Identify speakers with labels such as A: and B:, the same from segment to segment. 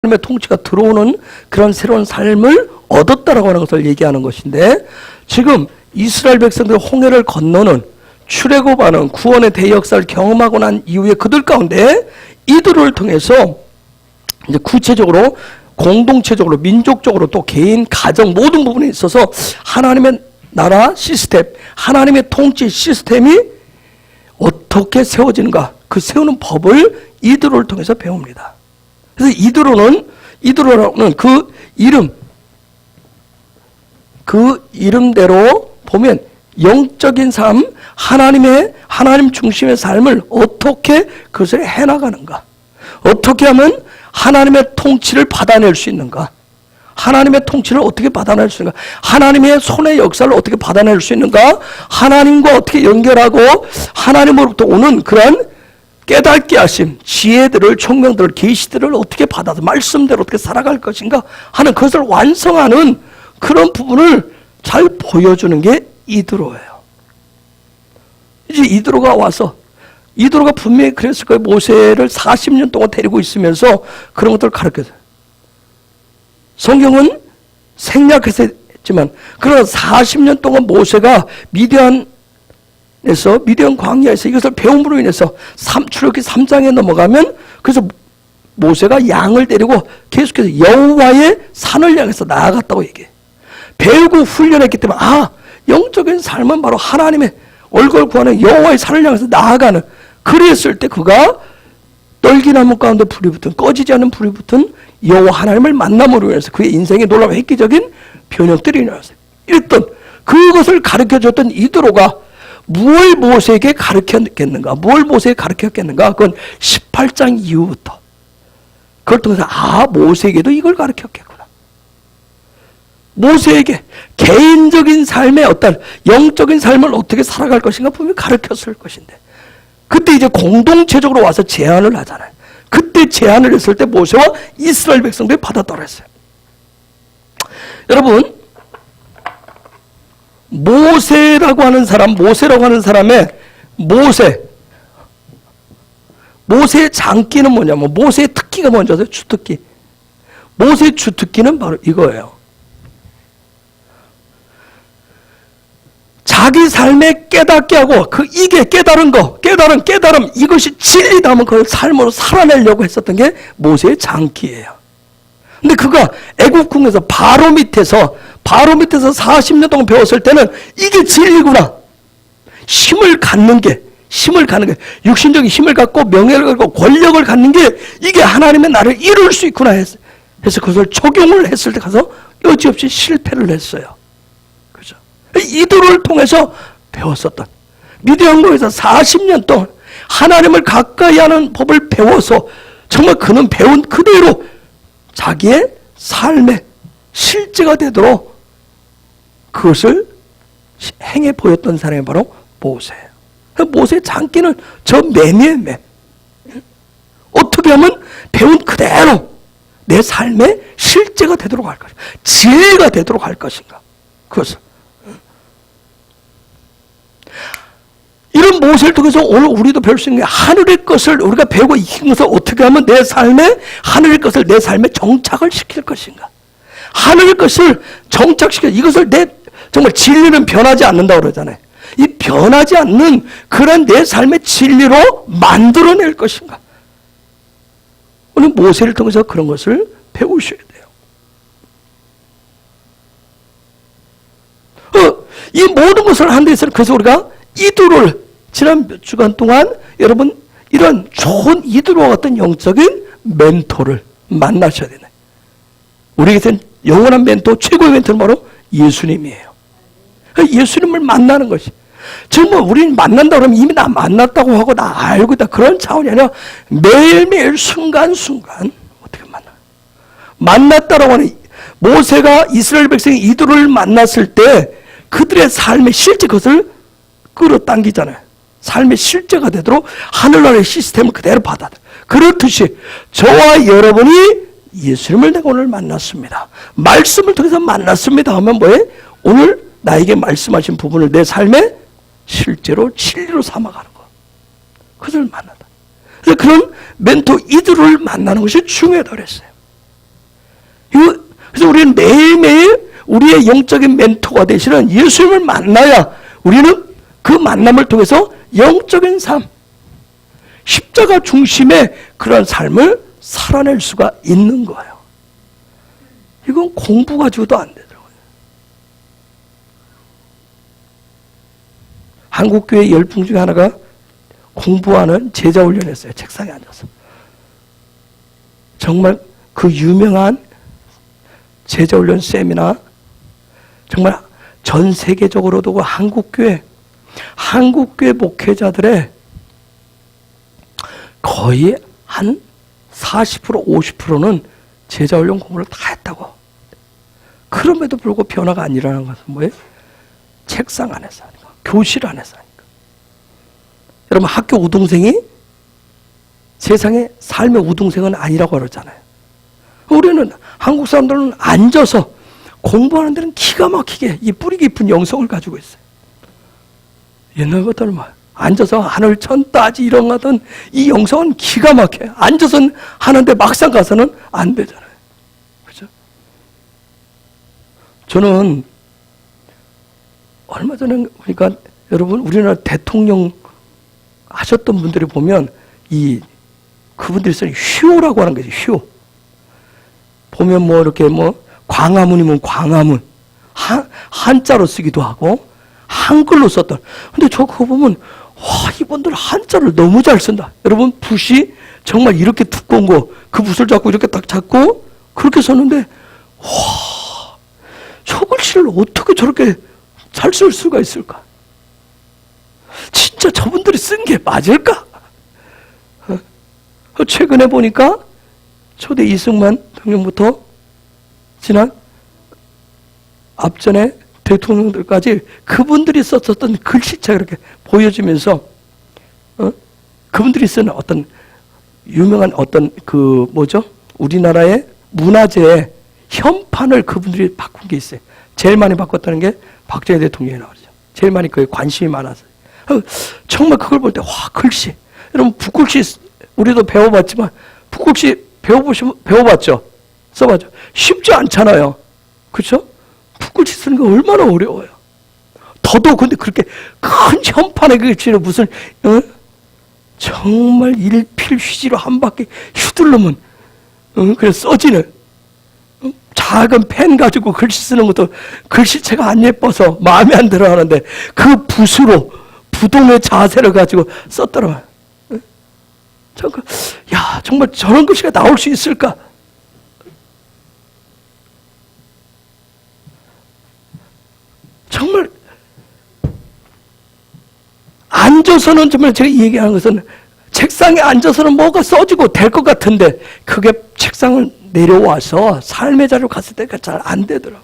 A: 하나님의 통치가 들어오는 그런 새로운 삶을 얻었다라고 하는 것을 얘기하는 것인데, 지금 이스라엘 백성들이 홍해를 건너는 출애굽하는 구원의 대역사를 경험하고 난 이후에 그들 가운데 이들을 통해서 이제 구체적으로 공동체적으로 민족적으로 또 개인 가정 모든 부분에 있어서 하나님의 나라 시스템, 하나님의 통치 시스템이 어떻게 세워지는가, 그 세우는 법을 이드로를 통해서 배웁니다. 그래서 이드로는 그 이름대로 보면 영적인 삶, 하나님 중심의 삶을 어떻게 그것을 해나가는가, 어떻게 하면 하나님의 통치를 받아낼 수 있는가, 하나님의 통치를 어떻게 받아낼 수 있는가, 하나님의 손의 역사를 어떻게 받아낼 수 있는가, 하나님과 어떻게 연결하고 하나님으로부터 오는 그런 깨닫게 하심, 지혜들을, 총명들을, 계시들을 어떻게 받아서 말씀대로 어떻게 살아갈 것인가 하는 것을 완성하는 그런 부분을 잘 보여주는 게 이드로예요. 이제 이드로가 와서, 이드로가 분명히 그랬을 거예요. 모세를 40년 동안 데리고 있으면서 그런 것들을 가르쳐줘요. 성경은 생략해서 했지만, 그러나 40년 동안 모세가 미디안 광야에서 이것을 배움으로 인해서 출애굽기 3장에 넘어가면, 그래서 모세가 양을 데리고 계속해서 여호와의 산을 향해서 나아갔다고 얘기해. 배우고 훈련했기 때문에 영적인 삶은 바로 하나님의 얼굴 구하는 여호와의 산을 향해서 나아가는, 그랬을 때 그가 떨기나무 가운데 불이 붙은, 꺼지지 않는 불이 붙은 여호와 하나님을 만남으로 인해서 그의 인생에 놀라운 획기적인 변혁들이 일어났어요. 이랬던 그것을 가르쳐줬던 이드로가 무엇을 모세에게 가르쳤겠는가, 무엇을 모세에게 가르쳤겠는가, 그건 18장 이후부터 그걸 통해서 모세에게도 이걸 가르쳤겠구나. 모세에게 개인적인 삶의 어떤 영적인 삶을 어떻게 살아갈 것인가 분명히 가르쳤을 것인데, 그때 이제 공동체적으로 와서 제안을 하잖아요. 그때 제안을 했을 때 모세와 이스라엘 백성들이 받았다고 했어요. 여러분, 모세라고 하는 사람의 모세의 장기는 뭐냐면, 모세의 특기가 뭔지 아세요? 주특기. 모세의 주특기는 바로 이거예요. 자기 삶에 깨닫게 하고, 이게 깨달음, 이것이 진리다 하면 그걸 삶으로 살아내려고 했었던 게 모세의 장기예요. 근데 그가 애국궁에서 바로 밑에서 40년 동안 배웠을 때는 이게 진리구나. 힘을 갖는 게, 육신적인 힘을 갖고 명예를 갖고 권력을 갖는 게 이게 하나님의 나를 이룰 수 있구나 해서 그것을 적용을 했을 때 가서 여지없이 실패를 했어요. 그죠? 이들을 통해서 배웠었던, 미디안국에서 40년 동안 하나님을 가까이 하는 법을 배워서 정말 그는 배운 그대로 자기의 삶의 실제가 되도록 그것을 행해 보였던 사람이 바로 모세예요. 모세의 장기는 저 매매매. 어떻게 하면 배운 그대로 내 삶의 실제가 되도록 할 것인가, 지혜가 되도록 할 것인가, 그것을. 이런 모세를 통해서 오늘 우리도 배울 수 있는 게, 하늘의 것을 우리가 배우고 익힌 것을 어떻게 하면 내 삶에, 하늘의 것을 내 삶에 정착을 시킬 것인가, 하늘의 것을 정착시켜, 이것을 정말 진리는 변하지 않는다고 그러잖아요. 이 변하지 않는 그런 내 삶의 진리로 만들어낼 것인가. 오늘 모세를 통해서 그런 것을 배우셔야 돼요. 이 모든 것을 하는 데 있어서, 그래서 우리가 이드로를 지난 몇 주간 동안 여러분 이런 좋은 이드로와 같은 영적인 멘토를 만나셔야 되네. 우리에게는 영원한 멘토, 최고의 멘토는 바로 예수님이에요. 예수님을 만나는 것이, 정말 우리는 만난다 그러면 이미 나 만났다고 하고 나 알고 있다 그런 차원이 아니라 매일매일 순간순간 어떻게 만났다라고 하는, 모세가 이스라엘 백성이 이드로를 만났을 때 그들의 삶의 실제, 그것을 끌어당기잖아요. 삶의 실제가 되도록 하늘나라의 시스템을 그대로 받아들여. 그렇듯이 저와 여러분이 예수님을 내가 오늘 만났습니다, 말씀을 통해서 만났습니다 하면 뭐예요? 오늘 나에게 말씀하신 부분을 내 삶에 실제로 진리로 삼아가는 거, 그것을 만난다. 그래서 그런 멘토 이들을 만나는 것이 중요하다고 그랬어요. 그래서 우리는 매일매일 우리의 영적인 멘토가 되시는 예수님을 만나야 우리는 그 만남을 통해서 영적인 삶, 십자가 중심의 그런 삶을 살아낼 수가 있는 거예요. 이건 공부 가지고도 안 되더라고요. 한국교회 열풍 중에 하나가 공부하는 제자 훈련했어요. 책상에 앉아서. 정말 그 유명한 제자 훈련 세미나, 정말 전 세계적으로도 한국교회 목회자들의 거의 한 40%, 50%는 제자훈련 공부를 다 했다고. 그럼에도 불구하고 변화가 안 일어나는 것은 뭐예요? 책상 안에서 하니까, 교실 안에서 하니까. 여러분, 학교 우등생이 세상의 삶의 우등생은 아니라고 그러잖아요. 우리는 한국 사람들은 앉아서 공부하는 데는 기가 막히게 이 뿌리 깊은 영성을 가지고 있어요. 옛날부터는 앉아서 하늘 천 따지 이런 하던 이 영성은 기가 막혀요. 앉아서는 하는데 막상 가서는 안 되잖아요. 그죠? 저는 얼마 전에 보니까 여러분 우리나라 대통령 하셨던 분들이 보면 그분들이 쓰는 휴라고 하는 거죠. 휴. 보면 이렇게 광화문이면 광화문 한자로 쓰기도 하고 한글로 썼던. 근데 저 그거 보면 와, 이분들 한자를 너무 잘 쓴다. 여러분, 붓이 정말 이렇게 두꺼운 거, 그 붓을 잡고 이렇게 딱 잡고 그렇게 썼는데 와, 저 글씨를 어떻게 저렇게 잘 쓸 수가 있을까? 진짜 저분들이 쓴 게 맞을까? 최근에 보니까 초대 이승만 대통령부터 지난 앞전에 대통령들까지 그분들이 썼었던 글씨체가 이렇게 보여지면서 그분들이 쓰는 어떤 유명한 우리나라의 문화재의 현판을 그분들이 바꾼 게 있어요. 제일 많이 바꿨다는 게 박정희 대통령이라고 그러죠. 제일 많이 그에 관심이 많아서. 정말 그걸 볼 때 와, 글씨. 여러분, 붓글씨 우리도 배워봤지만 붓글씨 배워봤죠? 써봤죠? 쉽지 않잖아요. 그렇죠? 붓글씨 쓰는 거 얼마나 어려워요. 더더욱 근데 그렇게 큰 현판에 글씨를 무슨 정말 일필휘지로 한 바퀴 휘두르면 그래서 써지는 작은 펜 가지고 글씨 쓰는 것도 글씨체가 안 예뻐서 마음에 안 들어 하는데 그 붓으로 부동의 자세를 가지고 썼더라. 야, 정말 저런 글씨가 나올 수 있을까? 정말 앉아서는 정말 제가 얘기하는 것은 책상에 앉아서는 뭐가 써지고 될 것 같은데 그게 책상을 내려와서 삶의 자리로 갔을 때가 잘 안 되더라고요.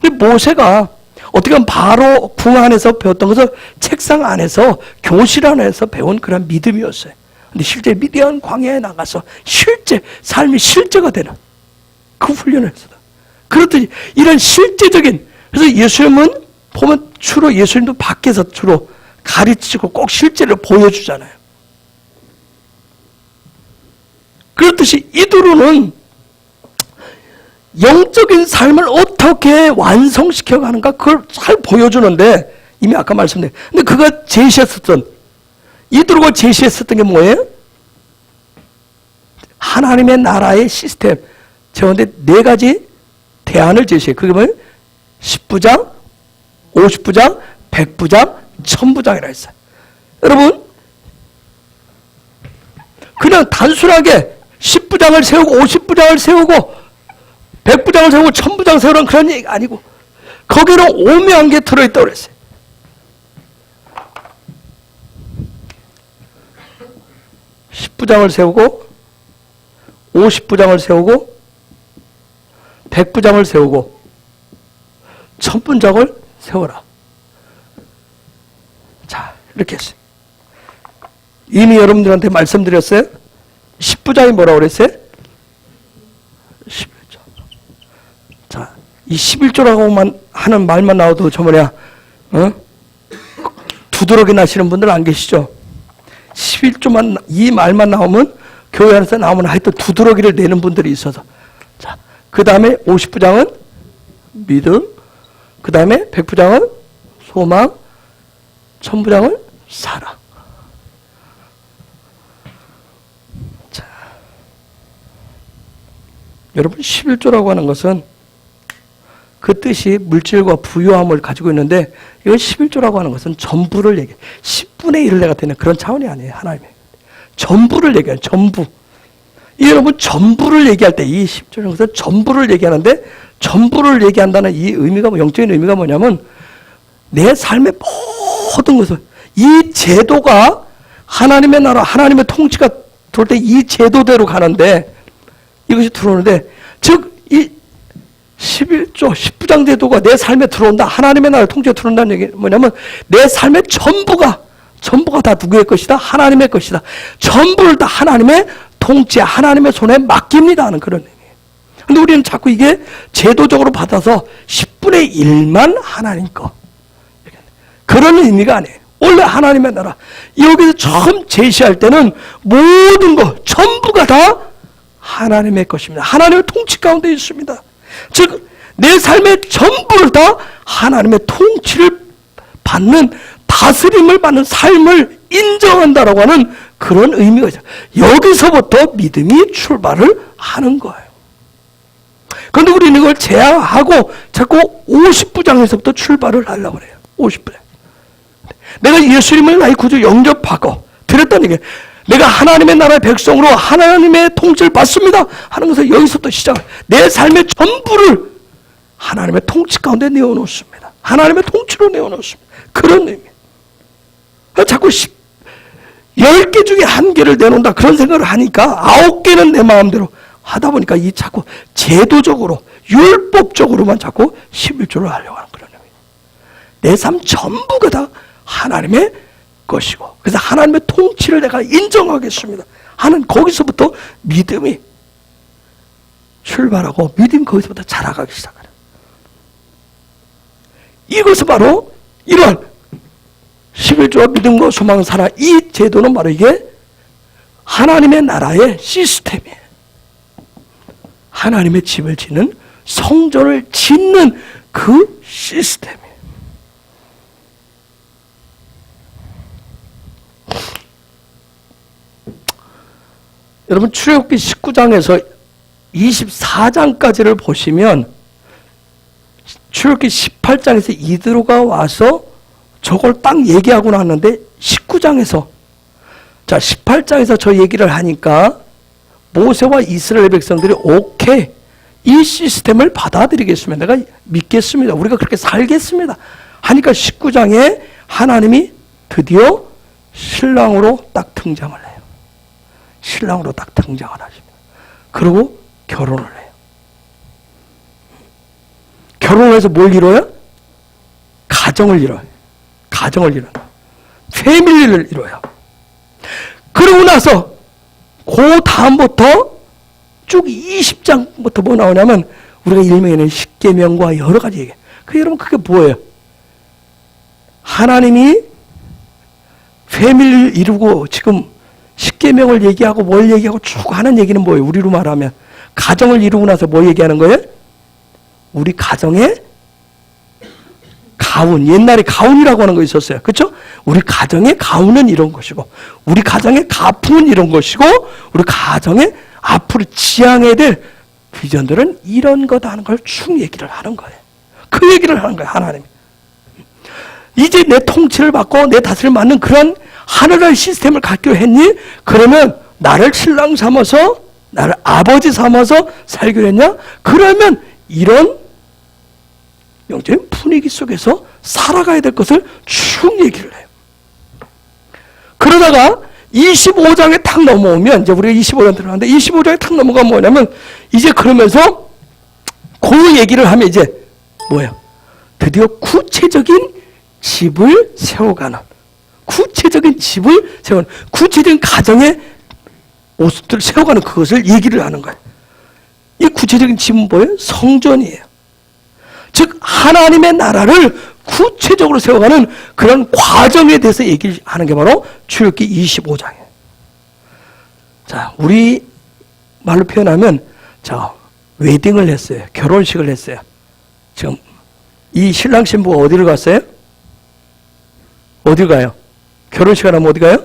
A: 근데 모세가 어떻게 보면 바로 궁 안에서 배웠던 것은 책상 안에서 교실 안에서 배운 그런 믿음이었어요. 근데 실제 미디안 광야에 나가서 실제 삶이 실제가 되는 그 훈련을 했어요. 그렇듯이 이런 실제적인, 그래서 예수님은 보면 주로 예수님도 밖에서 주로 가르치고 꼭 실제를 보여주잖아요. 그렇듯이 이두로는 영적인 삶을 어떻게 완성시켜 가는가 그걸 잘 보여주는데 이미 아까 말씀드린, 근데 그가 제시했었던, 이두로가 제시했었던 게 뭐예요? 하나님의 나라의 시스템. 제가 근데 4가지 대안을 제시해요. 그게 뭐예요? 10부장, 50부장, 100부장, 1000부장이라 했어요. 여러분, 그냥 단순하게 10부장을 세우고 50부장을 세우고 100부장을 세우고 1000부장 세우라는 그런 얘기가 아니고 거기는 오묘한 게 들어있다고 그랬어요. 부장을 세우고 50부장을 세우고 100부장을 세우고 1000부장을 세워라. 자, 이렇게 했어요. 이미 여러분들한테 말씀드렸어요. 10부장이 뭐라고 그랬어요? 11조. 자, 이 11조라고만 하는 말만 나와도 저 두드러기 나시는 분들 안 계시죠? 11조만 이 말만 나오면 교회 안에서 나오면 하여튼 두드러기를 내는 분들이 있어서, 자, 그 다음에 50부장은 믿음, 그 다음에 100부장은 소망, 1000부장은 사랑. 자, 여러분 11조라고 하는 것은 그 뜻이 물질과 부유함을 가지고 있는데, 이건 11조라고 하는 것은 전부를 얘기해. 10분의 1을 내가 되는 그런 차원이 아니에요. 하나님의 전부를 얘기해요. 전부. 이 여러분 전부를 얘기할 때 이 10조라는 것은 전부를 얘기하는데, 전부를 얘기한다는 이 의미가, 영적인 의미가 뭐냐면 내 삶의 모든 것을, 이 제도가 하나님의 나라, 하나님의 통치가 들어올 때 이 제도대로 가는데, 이것이 들어오는데, 즉 이 11조 10부장 제도가 내 삶에 들어온다, 하나님의 나라 통치가 들어온다는 얘기 뭐냐면 내 삶의 전부가 다 누구의 것이다? 하나님의 것이다. 전부를 다 하나님의 통치, 하나님의 손에 맡깁니다 하는 그런 의미예요. 근데 우리는 자꾸 이게 제도적으로 받아서 10분의 1만 하나님 거, 그런 의미가 아니에요. 원래 하나님의 나라, 여기서 처음 제시할 때는 모든 것 전부가 다 하나님의 것입니다. 하나님의 통치 가운데 있습니다. 즉 내 삶의 전부를 다 하나님의 통치를 받는, 다스림을 받는 삶을 인정한다라고 하는 그런 의미가 있어요. 여기서부터 믿음이 출발을 하는 거예요. 그런데 우리는 이걸 제한하고 자꾸 50부장에서부터 출발을 하려고 해요. 50부장. 내가 예수님을 나의 구주 영접하고 드렸다는 얘기예요. 내가 하나님의 나라의 백성으로 하나님의 통치를 받습니다 하는 것을 여기서부터 시작해요. 내 삶의 전부를 하나님의 통치 가운데 내어놓습니다. 하나님의 통치로 내어놓습니다. 그런 의미. 자꾸 10개 중에 1개를 내놓는다 그런 생각을 하니까 9개는 내 마음대로 하다 보니까 이 자꾸 제도적으로 율법적으로만 자꾸 11조를 하려고 하는 그런 의미. 내 삶 전부가 다 하나님의 것이고, 그래서 하나님의 통치를 내가 인정하겠습니다 하는, 거기서부터 믿음이 출발하고 믿음이 거기서부터 자라가기 시작하는, 이것은 바로 이러한 11조와 믿음과 소망, 사랑, 이 제도는 바로 이게 하나님의 나라의 시스템이에요. 하나님의 집을 짓는, 성전을 짓는 그 시스템이에요. 여러분 출애굽기 19장에서 24장까지를 보시면 출애굽기 18장에서 이드로가 와서 저걸 딱 얘기하고 나왔는데 19장에서, 자 18장에서 저 얘기를 하니까 모세와 이스라엘 백성들이 오케이, 이 시스템을 받아들이겠습니다, 내가 믿겠습니다, 우리가 그렇게 살겠습니다 하니까 19장에 하나님이 드디어 신랑으로 딱 등장을 해요. 신랑으로 딱 등장을 하십니다. 그리고 결혼을 해요. 결혼을 해서 뭘 이뤄요? 가정을 이뤄요. 가정을 이뤄요. 패밀리를 이뤄요. 그러고 나서 그 다음부터 쭉 20장부터 뭐 나오냐면 우리가 일명에는 십계명과 여러 가지 얘기해요. 여러분 그게 뭐예요? 하나님이 패밀리를 이루고 지금 십계명을 얘기하고 뭘 얘기하고 쭉 하는 얘기는 뭐예요? 우리로 말하면 가정을 이루고 나서 뭐 얘기하는 거예요? 우리 가정의 가훈, 옛날에 가훈이라고 하는 거 있었어요. 그렇죠? 우리 가정의 가훈은 이런 것이고, 우리 가정의 가풍은 이런 것이고, 우리 가정의 앞으로 지향해야 될 비전들은 이런 거다 하는 걸 쭉 얘기를 하는 거예요. 그 얘기를 하는 거예요, 하나님. 이제 내 통치를 받고 내 다스림을 받는 그런 하늘의 시스템을 갖기로 했니? 그러면 나를 신랑 삼아서, 나를 아버지 삼아서 살기로 했냐? 그러면 이런 영적인 분위기 속에서 살아가야 될 것을 쭉 얘기를 해요. 그러다가 25장에 탁 넘어오면, 이제 우리가 25장 들어가는데 25장에 탁 넘어가면 뭐냐면, 이제 그러면서 그 얘기를 하면 이제 뭐예요? 드디어 구체적인 집을 세워가는, 구체적인 집을 세우는, 구체적인 가정의 모습들을 세워가는 그것을 얘기를 하는 거예요. 이 구체적인 집은 뭐예요? 성전이에요. 즉 하나님의 나라를 구체적으로 세워가는 그런 과정에 대해서 얘기를 하는 게 바로 출애굽기 25장이에요. 자, 우리 말로 표현하면, 자, 웨딩을 했어요. 결혼식을 했어요. 지금 이 신랑 신부가 어디를 갔어요? 어디 가요? 결혼식을 하면 어디 가요?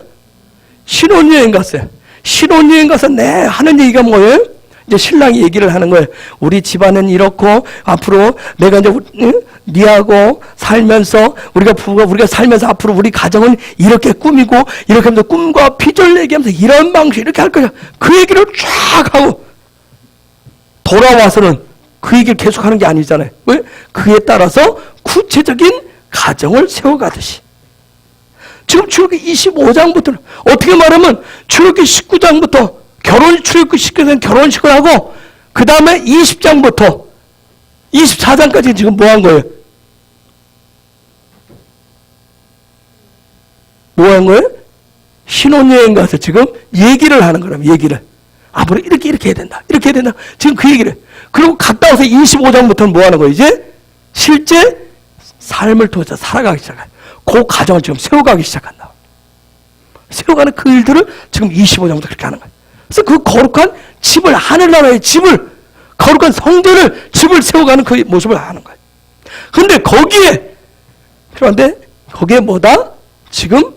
A: 신혼여행 갔어요. 신혼여행 가서 하는 얘기가 뭐예요? 이제 신랑이 얘기를 하는 거예요. 우리 집안은 이렇고 앞으로 내가 이제 니하고 살면서 우리가 살면서 앞으로 우리 가정은 이렇게 꾸미고 이렇게 하면서 꿈과 비전을 얘기하면서 이런 방식 이렇게 할 거야. 그 얘기를 쫙 하고 돌아와서는 그 얘기를 계속하는 게 아니잖아요. 왜? 그에 따라서 구체적인 가정을 세워가듯이. 지금 출애굽기 25장부터는 어떻게 말하면 출애굽기 19장부터 출애굽기 19장은 결혼식을 하고 그 다음에 20장부터 24장까지 지금 뭐 한 거예요? 뭐 한 거예요? 신혼여행 가서 지금 얘기를 하는 거라면 얘기를. 앞으로 이렇게 해야 된다. 이렇게 해야 된다. 지금 그 얘기를. 그리고 갔다 와서 25장부터는 뭐 하는 거예요? 이제 실제 삶을 통해서 살아가기 시작해요. 그 가정을 지금 세워가기 시작한다. 세워가는 그 일들을 지금 25장부터 그렇게 하는 거예요. 그래서 그 거룩한 집을, 하늘나라의 집을, 거룩한 성전을, 집을 세워가는 그 모습을 하는 거예요. 근데 거기에, 그런데 거기에 뭐다? 지금,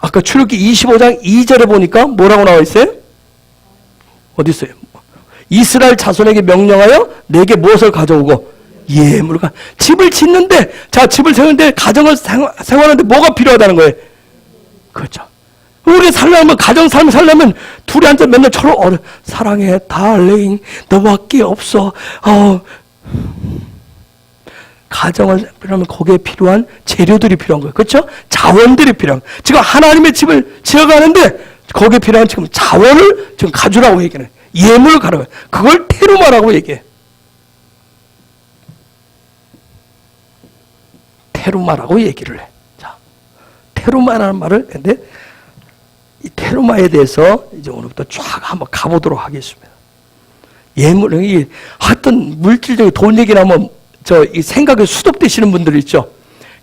A: 아까 출애굽기 25장 2절에 보니까 뭐라고 나와 있어요? 어디 있어요? 이스라엘 자손에게 명령하여 내게 무엇을 가져오고? 예물을 집을 짓는데, 자, 집을 세우는데, 가정을 생활하는데 뭐가 필요하다는 거예요? 그렇죠. 우리 살려면, 가정 삶을 살려면, 둘이 앉아 맨날 서로 사랑해, 달링, 너밖에 없어. 가정을, 그러면 거기에 필요한 재료들이 필요한 거예요. 그렇죠? 자원들이 필요한 거예요. 지금 하나님의 집을 지어가는데, 거기에 필요한 지금 자원을 지금 가주라고 얘기해요. 예물을 가라고 해요. 그걸 테루마라고 얘기해요. 테루마라고 얘기를 해. 자, 테루마라는 말을 했는데, 이 테루마에 대해서 이제 오늘부터 쫙 한번 가보도록 하겠습니다. 예물이 하여튼 물질적인 돈 얘기 나면 이 생각에 수독되시는 분들 있죠.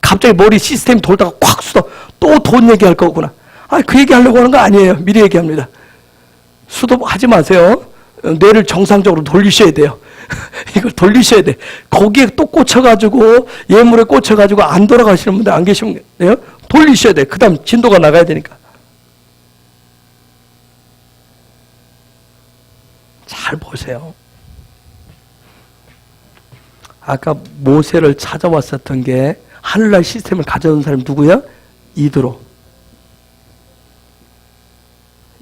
A: 갑자기 머리 시스템 돌다가 콱 수독, 또 돈 얘기할 거구나. 그 얘기 하려고 하는 거 아니에요. 미리 얘기합니다. 수독하지 마세요. 뇌를 정상적으로 돌리셔야 돼요. 이걸 돌리셔야 돼. 거기에 또 꽂혀가지고, 예물에 꽂혀가지고 안 돌아가시는 분들 안 계시면 돼요. 돌리셔야 돼. 그 다음 진도가 나가야 되니까. 잘 보세요. 아까 모세를 찾아왔었던 게 하늘날 시스템을 가져온 사람이 누구야?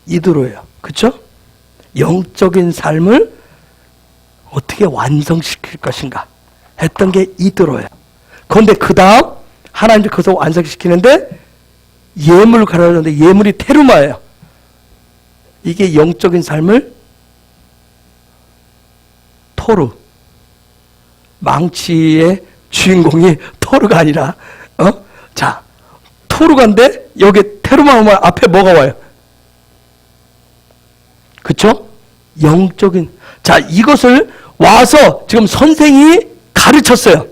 A: 이드로예요. 그렇죠? 영적인 삶을 어떻게 완성시킬 것인가 했던 게 이드로예요. 그런데 그 다음 하나님이 거기서 완성시키는데 예물을 가르쳤는데 예물이 테루마예요. 이게 영적인 삶을 토르, 망치의 주인공이 토르가 아니라 자, 토르가인데 여기 테루마 오면 앞에 뭐가 와요? 그쵸? 영적인. 자, 이것을 와서 지금 선생이 가르쳤어요.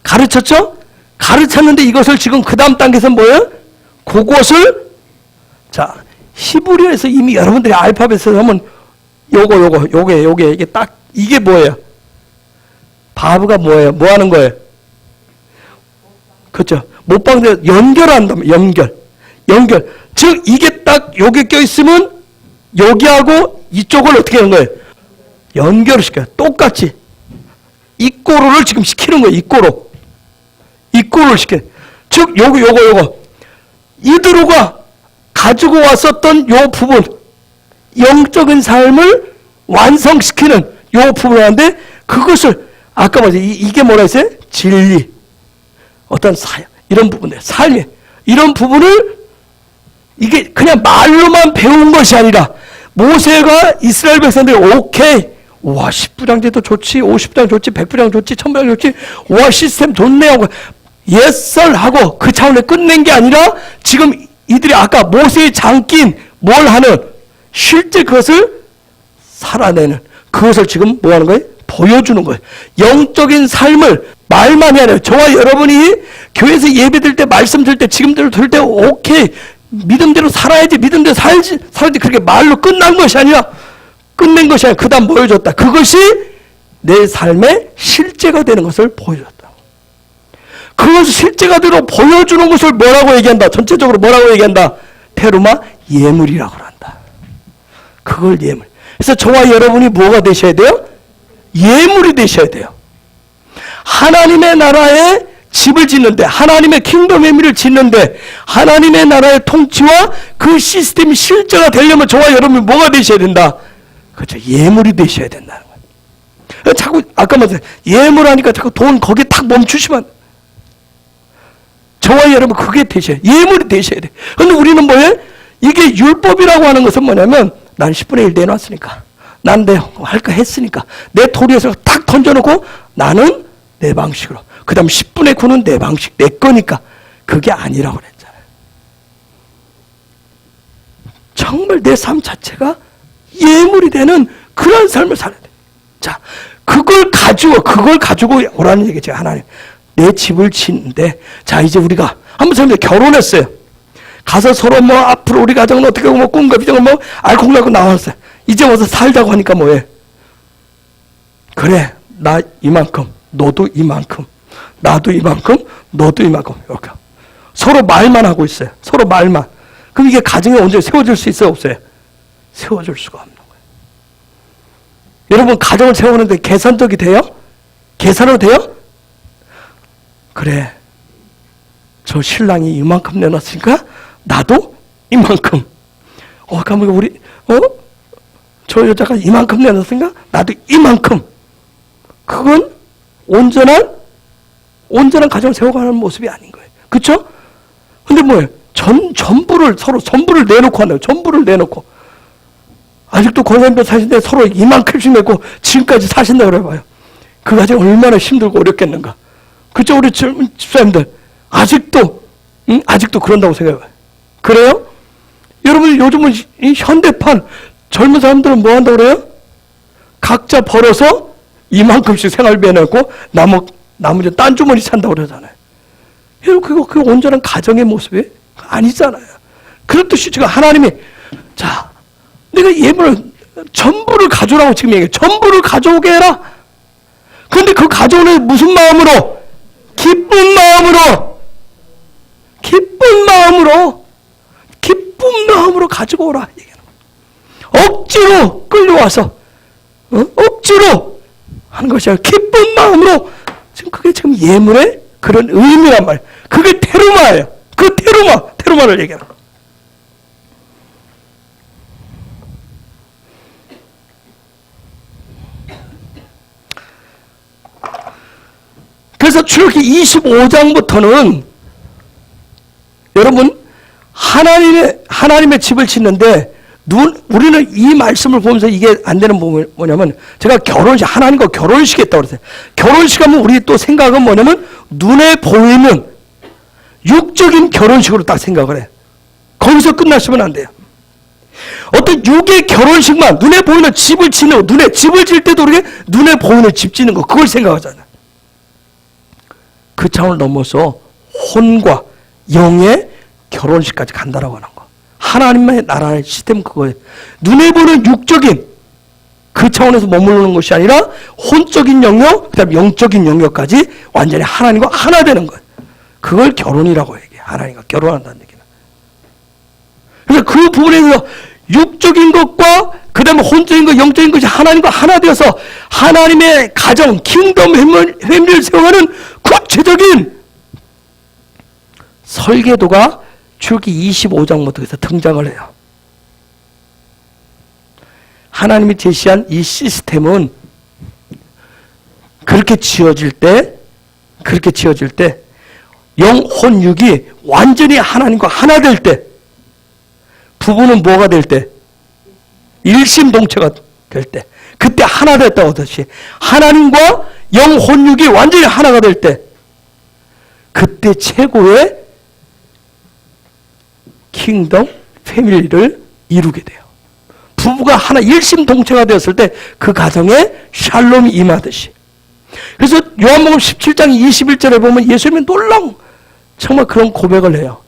A: 가르쳤죠? 가르쳤는데 이것을 지금 그 다음 단계에서 뭐예요? 그것을, 자, 히브리어에서 이미 여러분들이 알파벳을 하면 요게, 이게 딱, 이게 뭐예요? 바브가 뭐예요? 뭐 하는 거예요? 그렇죠. 못방대 연결한다면, 연결. 즉, 이게 딱 여기 껴있으면 여기하고 이쪽을 어떻게 하는 거예요? 연결을 시켜요. 똑같이. 이꼬로를 지금 시키는 거예요. 이꼬로를 시켜요. 즉, 요거. 이드로가 가지고 왔었던 요 부분, 영적인 삶을 완성시키는 요 부분을 하는데, 그것을, 아까 말했죠. 이게 뭐라 했어요? 진리. 어떤 이런 부분들, 삶의, 이런 부분을 이게 그냥 말로만 배운 것이 아니라, 모세가 이스라엘 백성들이 오케이, 와 10부장제도 좋지, 50부장 좋지, 100부장 좋지, 1000부장 좋지, 와 시스템 좋네 하고 예썰 하고 그 차원에 끝낸 게 아니라 지금 이들이 아까 모세의 장긴 뭘 하는 실제 그것을 살아내는, 그것을 지금 뭐 하는 거예요? 보여주는 거예요. 영적인 삶을 말만이 아니라 저와 여러분이 교회에서 예배 드릴 때, 말씀 드릴 때, 지금대로 들을 때 오케이 믿음대로 살아야지, 믿음대로 살지 그렇게 말로 끝난 것이 아니라 끝낸 것이 아니라 그 다음 보여줬다. 그것이 내 삶의 실제가 되는 것을 보여줬다. 그것을 실제가 되도록 보여주는 것을 뭐라고 얘기한다? 전체적으로 뭐라고 얘기한다? 테루마 예물이라고 한다. 그걸 예물. 그래서 저와 여러분이 뭐가 되셔야 돼요? 예물이 되셔야 돼요. 하나님의 나라에 집을 짓는데, 하나님의 킹덤 회미를 짓는데, 하나님의 나라의 통치와 그 시스템이 실제가 되려면 저와 여러분이 뭐가 되셔야 된다? 그렇죠. 예물이 되셔야 된다는 거예요. 자꾸 아까 말했어요. 예물하니까 자꾸 돈 거기에 탁 멈추시면, 저와 여러분 그게 되셔야 돼요. 예물이 되셔야 돼요. 그런데 우리는 뭐예요? 이게 율법이라고 하는 것은 뭐냐면, 난 10분의 1 내놨으니까, 난 내 할 거 했으니까, 내 도리에서 탁 던져놓고 나는 내 방식으로, 그 다음 10분의 9는 내 방식, 내 거니까. 그게 아니라고 그랬잖아요. 정말 내 삶 자체가 예물이 되는 그런 삶을 살아야 돼. 자, 그걸 가지고 오라는 얘기죠. 하나님, 내 집을 짓는데, 자, 이제 우리가 한번 설명, 결혼했어요. 가서 서로 뭐 앞으로 우리 가정은 어떻게 하고 뭐 꿈과 비전을 뭐 앓고 나고 나왔어요. 이제 와서 살자고 하니까 뭐해? 그래, 나 이만큼, 너도 이만큼, 나도 이만큼, 너도 이만큼, 이렇게 서로 말만 하고 있어요. 서로 말만. 그럼 이게 가정이 언제 세워질 수 있어요, 없어요? 세워질 수가 없는 거예요. 여러분, 가정을 세우는데 계산적이 돼요? 계산으로 돼요? 그래, 저 신랑이 이만큼 내놨으니까 나도 이만큼. 그러면 우리 저 여자가 이만큼 내놨으니까 나도 이만큼. 그건 온전한 가정을 세워가는 모습이 아닌 거예요. 그렇죠? 근데 뭐예요? 전부를 서로 전부를 내놓고 한다고. 전부를 내놓고 아직도 권사님들 사시는데 서로 이만큼씩 내고 지금까지 사신다고 그래봐요. 그 가정 얼마나 힘들고 어렵겠는가. 그렇죠? 우리 집사님들 아직도 그런다고 생각해봐요. 그래요? 여러분, 요즘은 이 현대판 젊은 사람들은 뭐 한다고 그래요? 각자 벌어서 이만큼씩 생활비 내고 나머지 딴 주머니 찬다고 그러잖아요. 여러분, 그거 온전한 가정의 모습이 아니잖아요. 그런 뜻이 지금 하나님이, 자, 내가 예물을 전부를 가져오라고 지금 얘기해요. 전부를 가져오게 해라. 그런데 그 가져오는 무슨 마음으로? 기쁜 마음으로 가지고 오라. 억지로 끌려와서 억지로 하는 것이 아니라 기쁜 마음으로. 지금 그게 지금 예물의 그런 의미란 말이에요. 그게 테루마예요. 그 테루마를 얘기하는 거예요. 그래서 출애굽기 25장부터는 여러분, 하나님의 집을 짓는데, 우리는 이 말씀을 보면서 이게 안 되는 부분이 뭐냐면, 제가 하나님과 결혼식 했다고 그랬어요. 결혼식 하면 우리 또 생각은 뭐냐면, 눈에 보이는 육적인 결혼식으로 딱 생각을 해요. 거기서 끝나시면 안 돼요. 어떤 육의 결혼식만, 눈에 보이는 집을 짓는 거, 집을 질 때도 우리가 눈에 보이는 집 짓는 거, 그걸 생각하잖아요. 그 차원을 넘어서 혼과 영의 결혼식까지 간다라고 하는 거. 하나님의 나라의 시스템 그거예요. 눈에 보는 육적인 그 차원에서 머무르는 것이 아니라 혼적인 영역, 그다음 영적인 영역까지 완전히 하나님과 하나 되는 거예요. 그걸 결혼이라고 얘기해요. 하나님과 결혼한다는 얘기는. 그러니까 그 부분에서 육적인 것과 그 다음에 혼적인 것, 영적인 것이 하나님과 하나 되어서 하나님의 가정, 킹덤 회미를 세워가는 구체적인 설계도가 출애굽기 25장부터 등장을 해요. 하나님이 제시한 이 시스템은 그렇게 지어질 때 영, 혼, 육이 완전히 하나님과 하나 될 때, 부부는 뭐가 될 때? 일심동체가 될 때, 그때 하나 됐다고 하듯이 하나님과 영, 혼, 육이 완전히 하나가 될 때, 그때 최고의 킹덤 패밀리를 이루게 돼요. 부부가 하나 일심동체가 되었을 때 그 가정에 샬롬이 임하듯이. 그래서 요한복음 17장 21절에 보면 예수님이 놀라운 정말 그런 고백을 해요.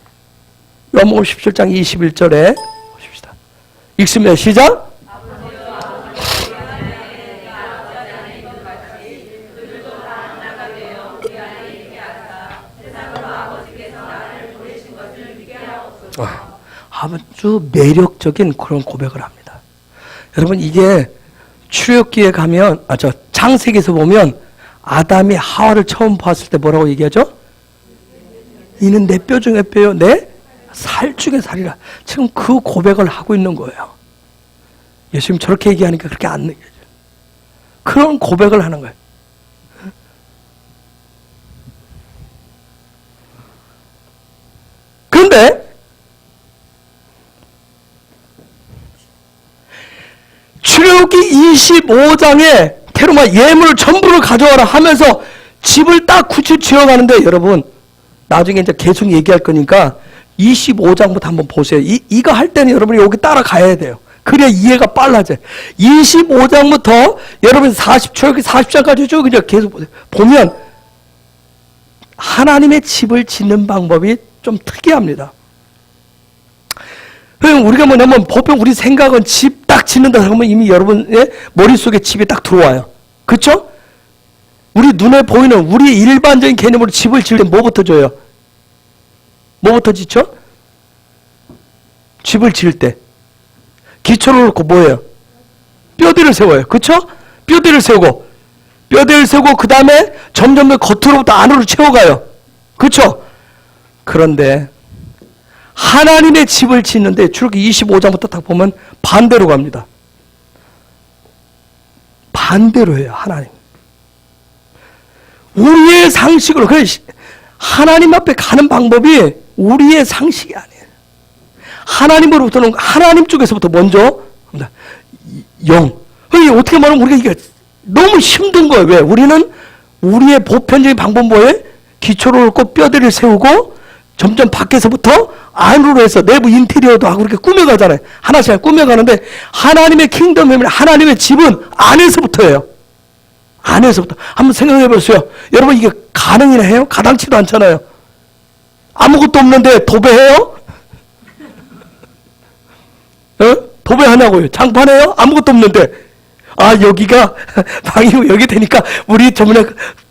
A: 요한복음 17장 21절에 보십시다. 읽습니다. 시작. 아주 매력적인 그런 고백을 합니다. 여러분, 이게 출애굽기에 가면, 창세기에서 보면 아담이 하와를 처음 봤을 때 뭐라고 얘기하죠? 이는 내 뼈 중에 뼈요, 내 살 중에 살이라. 지금 그 고백을 하고 있는 거예요. 예수님 저렇게 얘기하니까 그렇게 안 느껴져요. 그런 고백을 하는 거예요. 그런데 출애굽기 25장에 테루마 예물을 전부를 가져와라 하면서 집을 딱 구출 지어가는데, 여러분 나중에 이제 계속 얘기할 거니까 25장부터 한번 보세요. 이거 할 때는 여러분이 여기 따라가야 돼요. 그래야 이해가 빨라져요. 25장부터 여러분 40장까지 쭉 이제 계속 보세요. 보면 하나님의 집을 짓는 방법이 좀 특이합니다. 우리가 뭐냐면 보통 우리 생각은 집 딱 짓는다 하면 이미 여러분의 머릿속에 집이 딱 들어와요. 그렇죠? 우리 눈에 보이는 우리 일반적인 개념으로 집을 지을 때 뭐부터 줘요? 뭐부터 짓죠? 집을 지을 때 기초를 놓고 뭐예요? 뼈대를 세워요. 그렇죠? 뼈대를 세우고 그 다음에 점점 더 겉으로부터 안으로 채워가요. 그렇죠? 그런데 하나님의 집을 짓는데 출애굽기 25장부터 딱 보면 반대로 갑니다. 반대로 해요. 하나님. 우리의 상식으로. 하나님 앞에 가는 방법이 우리의 상식이 아니에요. 하나님으로부터는 하나님 쪽에서부터 먼저 영. 어떻게 말하면 우리가 이게 너무 힘든 거예요. 왜? 우리는 우리의 보편적인 방법 뭐에 기초를 놓고 뼈대를 세우고 점점 밖에서부터 안으로 해서 내부 인테리어도 하고 그렇게 꾸며가잖아요. 하나씩 꾸며가는데 하나님의 킹덤, 하나님의 집은 안에서부터예요. 안에서부터. 한번 생각해 보세요. 여러분 이게 가능이나 해요? 가당치도 않잖아요. 아무것도 없는데 도배해요? 도배하냐고요? 장판해요? 아무것도 없는데. 여기가 방이고 여기 되니까 우리 저번에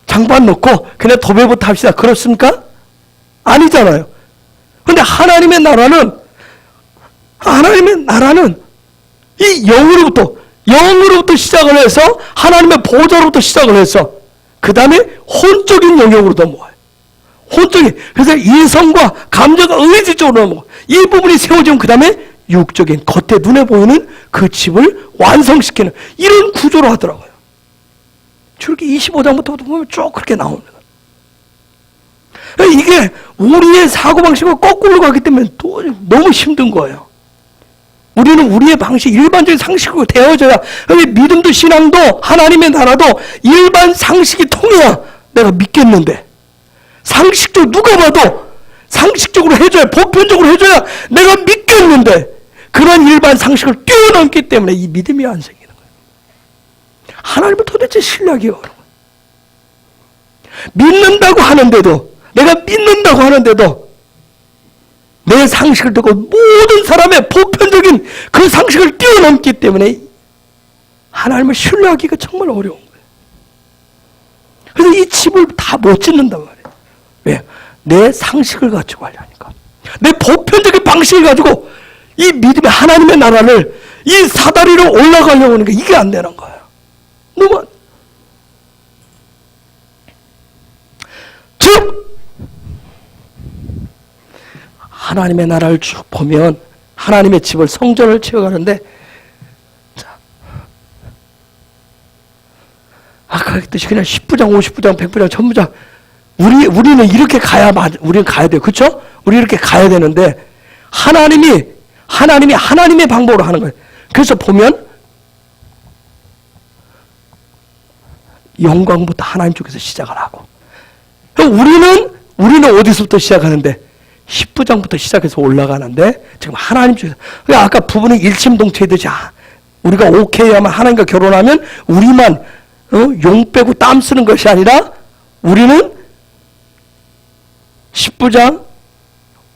A: 장판 놓고 그냥 도배부터 합시다. 그렇습니까? 아니잖아요. 근데 하나님의 나라는 이 영으로부터 시작을 해서 하나님의 보좌로부터 시작을 해서 그 다음에 혼적인 영역으로도 모아요. 혼적인. 그래서 이성과 감정과 의지 쪽으로 모아요. 이 부분이 세워지면 그 다음에 육적인 겉에 눈에 보이는 그 집을 완성시키는 이런 구조로 하더라고요. 출애굽기 25장부터 보면 쭉 그렇게 나옵니다. 이게 우리의 사고방식과 거꾸로 가기 때문에 또 너무 힘든 거예요. 우리는 우리의 방식, 일반적인 상식으로 되어져야, 믿음도 신앙도 하나님의 나라도 일반 상식이 통해야 내가 믿겠는데, 상식적으로 누가 봐도 상식적으로 해줘야, 보편적으로 해줘야 내가 믿겠는데, 그런 일반 상식을 뛰어넘기 때문에 이 믿음이 안 생기는 거예요. 하나님을 도대체 신뢰하기가 어려워요. 믿는다고 하는데도, 내가 믿는다고 하는데도 내 상식을 듣고 모든 사람의 보편적인 그 상식을 뛰어넘기 때문에 하나님을 신뢰하기가 정말 어려운 거예요. 그래서 이 집을 다 못 짓는단 말이에요. 왜? 내 상식을 가지고 하려니까. 내 보편적인 방식을 가지고 이 믿음의 하나님의 나라를 이 사다리로 올라가려고 하니까 이게 안 되는 거예요. 너무 즉 하나님의 나라를 쭉 보면 하나님의 집을 성전을 채워가는데, 자, 아까 했듯이 그냥 10부장, 50부장, 100부장, 1000부장 우리는 이렇게 우리는 가야 돼요. 그렇죠? 우리 이렇게 가야 되는데 하나님이 하나님의 방법으로 하는 거예요. 그래서 보면 영광부터 하나님 쪽에서 시작을 하고, 우리는 어디서부터 시작하는데 10부장부터 시작해서 올라가는데 지금 하나님 쪽에서, 아까 부부는 일심동체듯이 우리가 오케이 하면 하나님과 결혼하면 우리만 용 빼고 땀 쓰는 것이 아니라 우리는 10부장,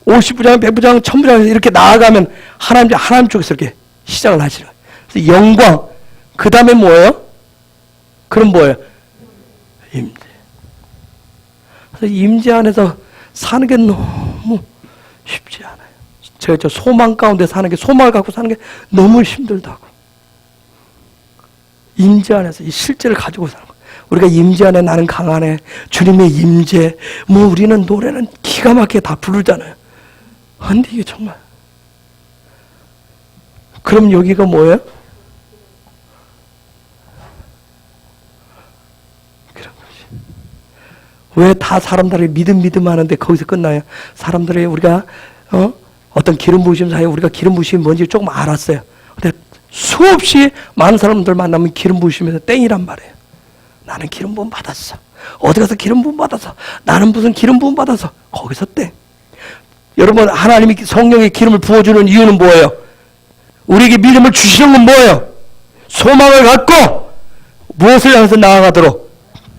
A: 50부장, 100부장, 1000부장 이렇게 나아가면 하나님 쪽에서 이렇게 시작을 하시는 거예요. 그래서 영광, 그 다음에 뭐예요? 그럼 뭐예요? 임재. 그래서 임재 안에서 사는 게 너무 쉽지 않아요. 저 소망 가운데 사는 게, 소망을 갖고 사는 게 너무 힘들다고. 임재 안에서 이 실제를 가지고 사는 거예요. 우리가 임재 안에 나는 강하네, 주님의 임재, 뭐 우리는 노래는 기가 막히게 다 부르잖아요. 근데 이게 정말, 그럼 여기가 뭐예요? 그런 것이. 왜 다 사람들이 믿음 하는데 거기서 끝나요? 사람들이 우리가 어떤 기름 부으심 사이에 우리가 기름 부으심이 뭔지 조금 알았어요. 근데 수없이 많은 사람들 만나면 기름 부으시면서 땡이란 말이에요. 나는 기름 부음 받았어. 어디 가서 기름 부음 받았어. 나는 무슨 기름 부음 받았어. 거기서 땡. 여러분, 하나님이 성령의 기름을 부어주는 이유는 뭐예요? 우리에게 믿음을 주시는 건 뭐예요? 소망을 갖고 무엇을 향해서 나아가도록?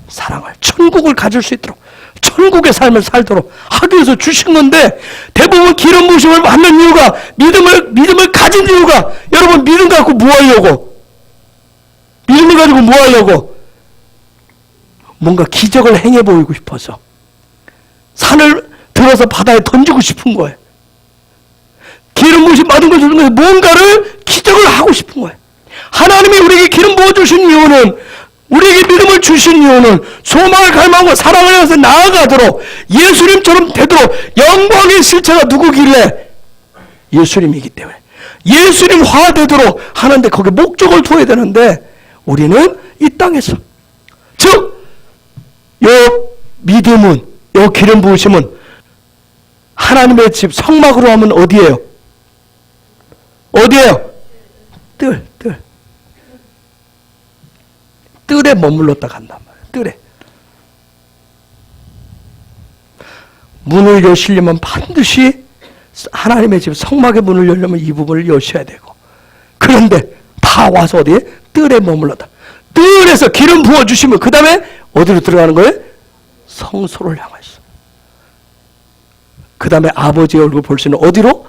A: 사랑을, 천국을 가질 수 있도록, 천국의 삶을 살도록 하기 위해서 주신 건데, 대부분 기름 부으심을 받는 이유가, 믿음을 가진 이유가, 여러분, 믿음 갖고 뭐 하려고? 믿음을 가지고 뭐 하려고? 뭔가 기적을 행해 보이고 싶어서 산을 들어서 바다에 던지고 싶은 거예요. 기름 부으심 받은 걸 주는 거예요. 뭔가를 기적을 하고 싶은 거예요. 하나님이 우리에게 기름 부어주신 이유는, 우리에게 믿음을 주신 이유는 소망을 갈망하고 사랑을 향해서 나아가도록, 예수님처럼 되도록. 영광의 실체가 누구길래? 예수님이기 때문에 예수님화 되도록 하는데, 거기에 목적을 둬야 되는데, 우리는 이 땅에서, 즉 요 믿음은, 요 기름 부으심은 하나님의 집 성막으로 하면 어디예요? 어디예요? 뜰에 머물렀다 간단 말이에요. 뜰에. 문을 여시려면 반드시 하나님의 집 성막의 문을 열려면 이 부분을 여셔야 되고, 그런데 다 와서 어디에? 뜰에 머물렀다. 뜰에서 기름 부어주시면 그 다음에 어디로 들어가는 거예요? 성소를 향하시오. 그 다음에 아버지의 얼굴 볼 수 있는 어디로?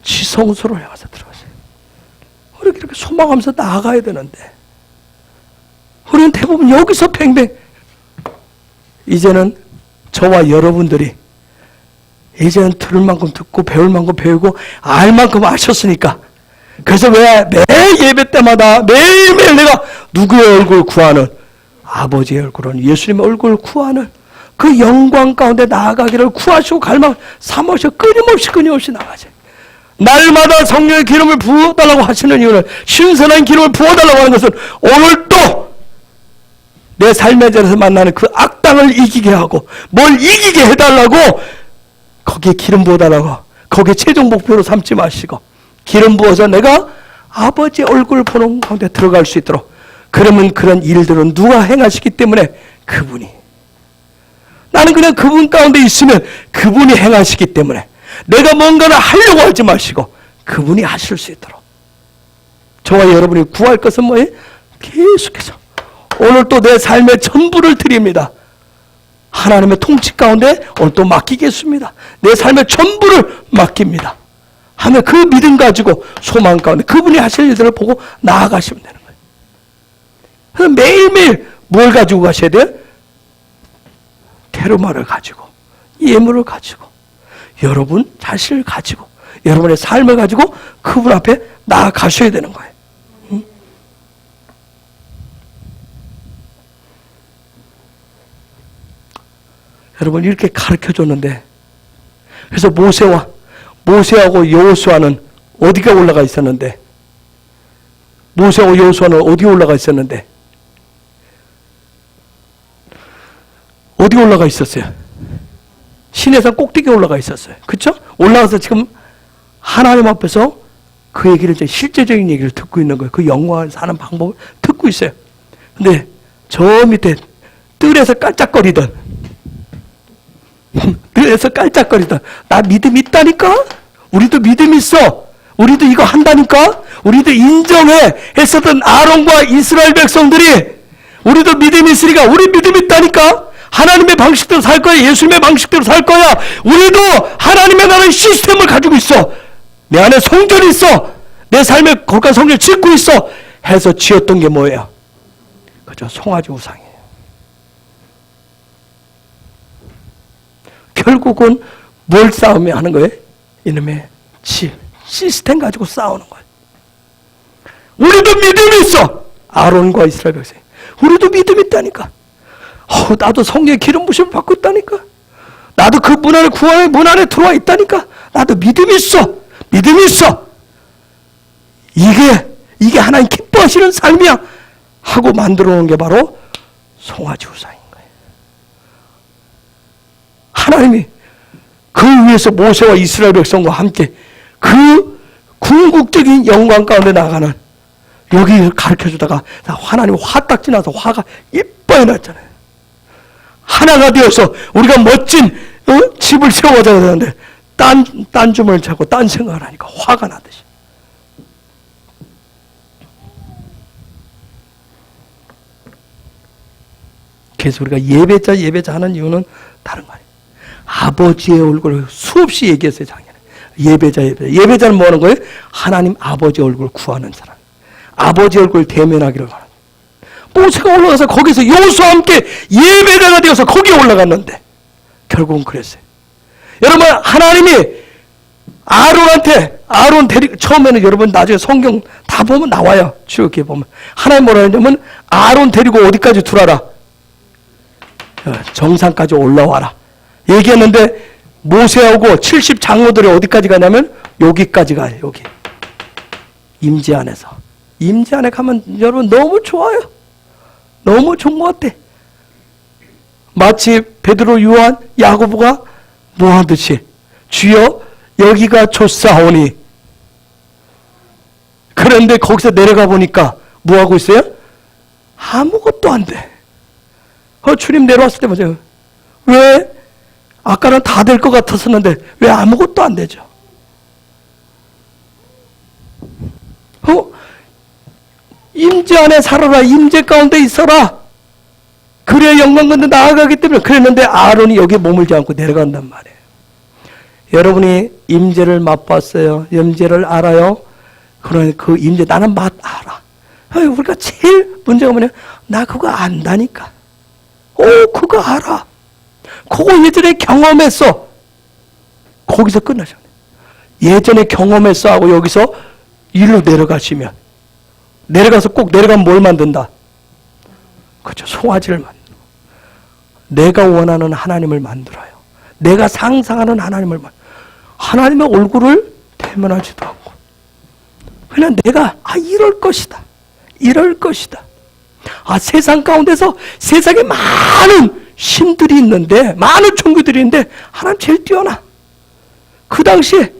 A: 지성소를 향해서 들어가세요. 우리 이렇게 소망하면서 나아가야 되는데, 우리는 대부분 여기서 팽팽. 이제는 저와 여러분들이 이제는 들을 만큼 듣고 배울 만큼 배우고 알 만큼 아셨으니까, 그래서 왜 매일 예배 때마다 매일매일 내가 누구의 얼굴 구하는? 아버지의 얼굴은, 예수님의 얼굴을 구하는 그 영광 가운데 나아가기를 구하시고 갈망 삼으셔 끊임없이 나가세요. 날마다 성령의 기름을 부어달라고 하시는 이유는, 신선한 기름을 부어달라고 하는 것은 오늘 또 내 삶의 자리에서 만나는 그 악당을 이기게 하고, 뭘 이기게 해달라고, 거기에 기름 부어달라고, 거기에 최종 목표로 삼지 마시고 기름 부어서 내가 아버지의 얼굴을 보는 가운데 들어갈 수 있도록. 그러면 그런 일들은 누가 행하시기 때문에? 그분이. 나는 그냥 그분 가운데 있으면 그분이 행하시기 때문에, 내가 뭔가를 하려고 하지 마시고 그분이 하실 수 있도록. 저와 여러분이 구할 것은 뭐예요? 계속해서 오늘 또 내 삶의 전부를 드립니다. 하나님의 통치 가운데 오늘 또 맡기겠습니다. 내 삶의 전부를 맡깁니다 하면 그 믿음 가지고 소망 가운데 그분이 하실 일들을 보고 나아가시면 되는 거예요. 그래서 매일매일 뭘 가지고 가셔야 돼요? 테르마를 가지고, 예물을 가지고, 여러분 자신을 가지고, 여러분의 삶을 가지고 그분 앞에 나아가셔야 되는 거예요. 여러분, 이렇게 가르쳐줬는데, 그래서 모세하고 여호수아는 어디가 올라가 있었는데, 모세하고 여호수아는 어디 올라가 있었는데, 어디 올라가 있었어요? 시내산 꼭대기에 올라가 있었어요. 그렇죠? 올라가서 지금 하나님 앞에서 그 얘기를, 이제 실제적인 얘기를 듣고 있는 거예요. 그 영광을 사는 방법을 듣고 있어요. 근데 저 밑에 뜰에서 깔짝거리던, 뜰에서 깔짝거리던, 나 믿음 있다니까? 우리도 믿음 있어. 우리도 이거 한다니까? 우리도 인정해. 했었던 아론과 이스라엘 백성들이, 우리도 믿음이 있으니까, 우리 믿음 있다니까? 하나님의 방식대로 살 거야. 예수님의 방식대로 살 거야. 우리도 하나님의 나라의 시스템을 가지고 있어. 내 안에 성전이 있어. 내 삶에 거룩한 성전을 짓고 있어. 해서 지었던 게 뭐예요? 그죠? 송아지 우상이에요. 결국은 뭘 싸움에 하는 거예요? 이놈의 시스템 가지고 싸우는 거예요. 우리도 믿음이 있어. 아론과 이스라엘 백성. 우리도 믿음이 있다니까. 나도 성령의 기름 부심을 받고 있다니까. 나도 그 문 안에, 구원의 문 안에 들어와 있다니까. 나도 믿음이 있어. 믿음이 있어. 이게 하나님 기뻐하시는 삶이야. 하고 만들어 놓은 게 바로 송아지 우상인 거예요. 하나님이 그 위에서 모세와 이스라엘 백성과 함께 그 궁극적인 영광 가운데 나가는 여기를 가르쳐주다가 하나님 화딱지 나서 화가 이빨 났잖아요. 하나가 되어서 우리가 멋진 집을 세워가야 되는데 딴 주머니를 찾고 딴 생각을 하니까 화가 나듯이. 그래서 우리가 예배자 하는 이유는 다른 거 아니에요. 아버지의 얼굴을 수없이 얘기했어요, 작년에. 예배자는 뭐 하는 거예요? 하나님 아버지 얼굴을 구하는 사람. 아버지 얼굴을 대면하기를 바라는. 모세가 올라가서 거기서 여호수아와 함께 예배자가 되어서 거기에 올라갔는데 결국은 그랬어요. 여러분, 하나님이 아론 데리고, 처음에는 여러분 나중에 성경 다 보면 나와요. 출애굽기에 보면. 하나님 뭐라 하냐면 아론 데리고 어디까지 들어와라? 정상까지 올라와라. 얘기했는데 모세하고 70 장로들이 어디까지 가냐면 여기까지 가요. 여기. 임재 안에서. 임재 안에 가면 여러분 너무 좋아요. 너무 좋은 것 같아. 마치 베드로, 요한, 야고보가 뭐 하듯이 주여 여기가 좋사오니. 그런데 거기서 내려가 보니까 뭐 하고 있어요? 아무것도 안 돼. 주님 내려왔을 때 보세요. 왜? 아까는 다 될 것 같았었는데 왜 아무것도 안 되죠? 임재 안에 살아라. 임재 가운데 있어라. 그래야 영광 가운데 나아가기 때문에 그랬는데 아론이 여기에 머물지 않고 내려간단 말이에요. 여러분이 임재를 맛봤어요? 임재를 알아요? 그러니 그 임재 나는 맛 알아. 우리가 제일 문제가 뭐냐? 나 그거 안다니까. 그거 알아. 그거 예전에 경험했어. 거기서 끝나셨네. 예전에 경험했어 하고 여기서 일로 내려가시면 내려가서 꼭 내려가면 뭘 만든다? 그렇죠. 송아지를 만들어. 내가 원하는 하나님을 만들어요. 내가 상상하는 하나님을 만들어요. 하나님의 얼굴을 대면하지도 않고 그냥 내가 이럴 것이다. 이럴 것이다. 세상 가운데서 세상에 많은 신들이 있는데 많은 종교들이 있는데 하나님 제일 뛰어나. 그 당시에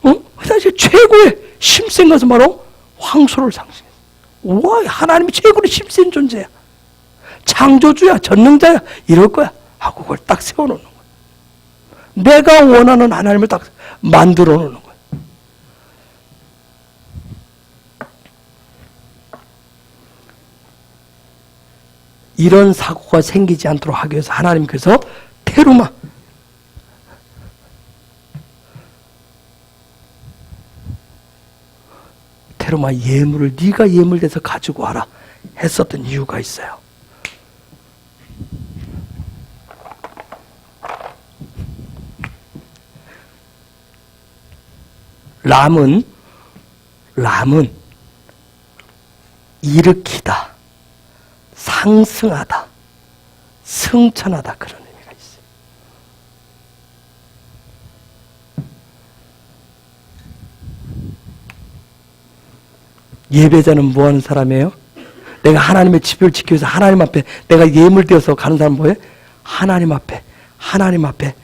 A: 그 당시에 최고의 힘센 것은 바로 황소를 상징했어. 우와, 하나님이 최고로 힘센 존재야. 창조주야, 전능자야, 이럴 거야 하고 그걸 딱 세워놓는 거야. 내가 원하는 하나님을 딱 만들어 놓는 거야. 이런 사고가 생기지 않도록 하기 위해서 하나님께서 테루마, 예물을 네가 예물돼서 가지고 와라 했었던 이유가 있어요. 람은 일으키다, 상승하다, 승천하다 그런 의미가 있어요. 예배자는 뭐 하는 사람이에요? 내가 하나님의 지표를 지키기 위해서 하나님 앞에 내가 예물되어서 가는 사람 뭐예요? 하나님 앞에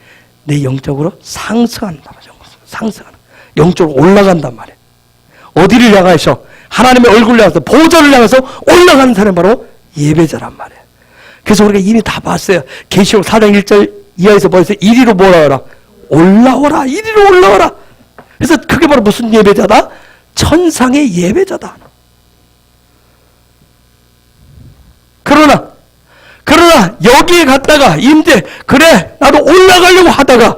A: 내 영적으로 상승한다. 상승하는. 영적으로 올라간단 말이에요. 어디를 향해서? 하나님의 얼굴을 향해서, 보좌를 향해서 올라가는 사람이 바로 예배자란 말이에요. 그래서 우리가 이미 다 봤어요. 계시록 4장 1절 이하에서 보여서 이리로 뭐라 올라오라. 이리로 올라오라. 그래서 그게 바로 무슨 예배자다? 천상의 예배자다. 그러나 여기에 갔다가 임재, 그래 나도 올라가려고 하다가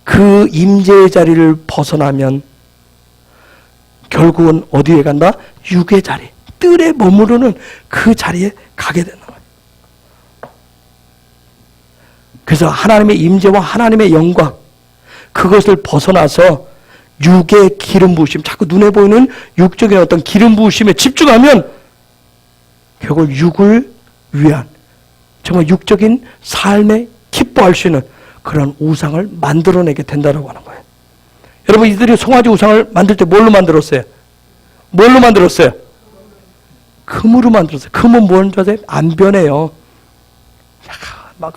A: 그 임재의 자리를 벗어나면 결국은 어디에 간다? 육의 자리, 뜰에 머무르는 그 자리에 가게 되는 거예요. 그래서 하나님의 임재와 하나님의 영광, 그것을 벗어나서 육의 기름 부으심, 자꾸 눈에 보이는 육적인 어떤 기름 부으심에 집중하면 결국 육을 위한 정말 육적인 삶에 기뻐할 수 있는 그런 우상을 만들어내게 된다고 하는 거예요. 여러분, 이들이 송아지 우상을 만들 때 뭘로 만들었어요? 뭘로 만들었어요? 금으로 만들었어요. 금은 뭔지 아세요? 안 변해요. 막